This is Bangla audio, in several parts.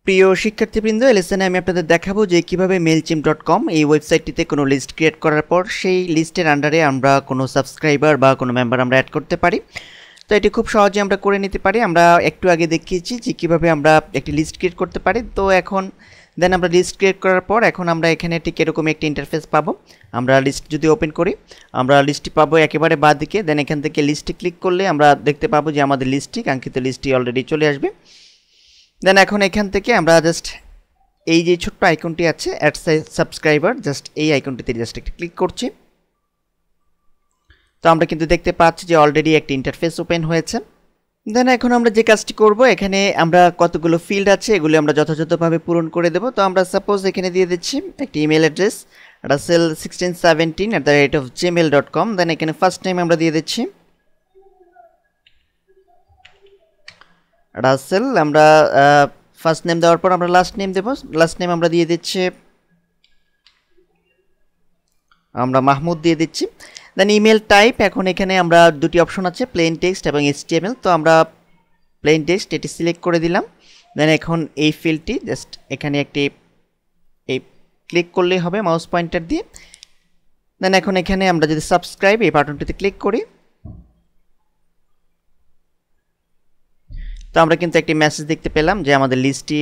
প্রিয় শিক্ষার্থীবৃন্দ, এই লেসনে আমি আপনাদের দেখাবো যে কিভাবে mailchimp.com এই ওয়েবসাইটটিতে কোনো লিস্ট ক্রিয়েট করার পর সেই লিস্টের আন্ডারে আমরা কোনো সাবস্ক্রাইবার বা কোনো মেম্বার আমরা অ্যাড করতে পারি। তো এটি খুব সহজে আমরা করে নিতে পারি। আমরা একটু আগে দেখিয়েছি যে কিভাবে আমরা একটি লিস্ট ক্রিয়েট করতে পারি। তো এখন আমরা লিস্ট ক্রিয়েট করার পর এখন আমরা এখানে ঠিক এরকম একটি ইন্টারফেস পাবো। আমরা লিস্ট যদি ওপেন করি, আমরা লিস্টটি পাবো একেবারে বাঁ দিকে। দেন এখান থেকে লিস্টে ক্লিক করলে আমরা দেখতে পাবো যে আমাদের লিস্টটি, কাঙ্ক্ষিত লিস্টটি অলরেডি চলে আসবে। দেন এখন এখান থেকে আমরা জাস্ট এই যে ছোট্ট আইকনটি আছে অ্যাড সাবস্ক্রাইবার, জাস্ট এই আইকনটিতে জাস্ট একটা ক্লিক করছি। তো আমরা কিন্তু দেখতে পাচ্ছি যে অলরেডি একটা ইন্টারফেস ওপেন হয়েছে। দেন এখন আমরা যে কাজটি করব, এখানে আমরা কতগুলো ফিল্ড আছে এগুলো আমরা যথাযথভাবে পূরণ করে দেব। তো আমরা সাপোজ এখানে দিয়ে দিচ্ছি একটি ইমেল অ্যাড্রেস russell1617@gmail.com। দেন এখানে ফার্স্ট নেম আমরা দিয়ে দিচ্ছি রাসেল। আমরা ফার্স্ট নেম দেওয়ার পর আমরা লাস্ট নেম দেব। লাস্ট নেম আমরা দিয়ে দিচ্ছি, আমরা মাহমুদ দিয়ে দিচ্ছি। দেন ইমেল টাইপ, এখন এখানে আমরা দুটি অপশন আছে, প্লেন টেক্সট এবং HTML। তো আমরা প্লেন টেক্সট এটি সিলেক্ট করে দিলাম। দেন এখন এই ফিল্ডটি জাস্ট এখানে একটি এই ক্লিক করলেই হবে মাউস পয়েন্টার দিয়ে। দেন এখন এখানে আমরা যদি সাবস্ক্রাইব এই বাটনটিতে ক্লিক করি, তো আমরা কিন্তু একটি মেসেজ দেখতে পেলাম যে আমাদের লিস্টটি,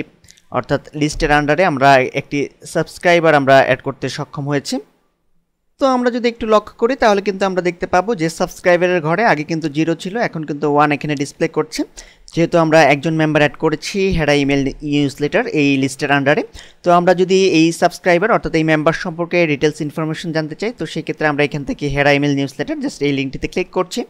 অর্থাৎ লিস্টের আন্ডারে আমরা একটি সাবস্ক্রাইবার আমরা অ্যাড করতে সক্ষম হয়েছি। তো আমরা যদি একটু লক্ষ্য করি তাহলে কিন্তু আমরা দেখতে পাবো যে সাবস্ক্রাইবারের ঘরে আগে কিন্তু 0 ছিল, এখন কিন্তু 1 এখানে ডিসপ্লে করছে, যেহেতু আমরা একজন মেম্বার অ্যাড করেছি হেরা ইমেল নিউজলেটার এই লিস্টের আন্ডারে। তো আমরা যদি এই সাবস্ক্রাইবার অর্থাৎ এই মেম্বার সম্পর্কে ডিটেলস ইনফরমেশন জানতে চাই, তো সেই ক্ষেত্রে আমরা এখান থেকে হেরা ইমেল নিউজলেটার জাস্ট এই লিঙ্কটিতে ক্লিক করছি।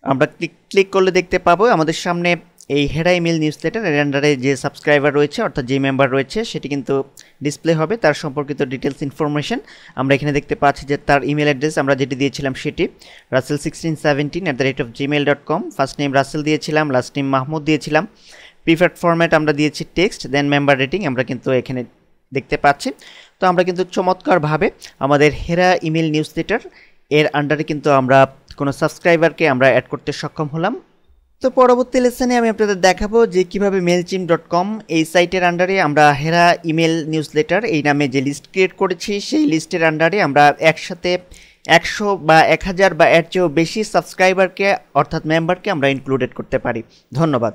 আমরা ক্লিক করলে দেখতে পাবো আমাদের সামনে এই হেরা ইমেল নিউজলেটার এর আন্ডারে যে সাবস্ক্রাইবার রয়েছে অর্থাৎ যে মেম্বার রয়েছে সেটি কিন্তু ডিসপ্লে হবে, তার সম্পর্কিত ডিটেলস ইনফরমেশন আমরা এখানে দেখতে পাচ্ছি যে তার ইমেল অ্যাড্রেস আমরা যেটি দিয়েছিলাম সেটি russell1617@gmail.com। ফার্স্ট নেম রাসেল দিয়েছিলাম, লাস্ট নেম মাহমুদ দিয়েছিলাম, প্রিফার্ড ফরম্যাট আমরা দিয়েছি টেক্সট, দেন মেম্বার রেটিং আমরা কিন্তু এখানে দেখতে পাচ্ছি। তো আমরা কিন্তু চমৎকারভাবে আমাদের হেরা ইমেল নিউজলেটার এর আন্ডারে কিন্তু আমরা কোনো সাবস্ক্রাইবারকে আমরা অ্যাড করতে সক্ষম হলাম। তো পরবর্তী লেসনে আমি আপনাদের দেখাবো যে কিভাবে mailchimp.com এই সাইটের আন্ডারে আমরা হেরা ইমেল নিউজলেটার এই নামে যে লিস্ট ক্রিয়েট করেছি সেই লিস্টের আন্ডারে আমরা একসাথে 100 বা 1000 বা এর চেয়েও বেশি সাবস্ক্রাইবারকে অর্থাৎ মেম্বারকে আমরা ইনক্লুডেড করতে পারি। ধন্যবাদ।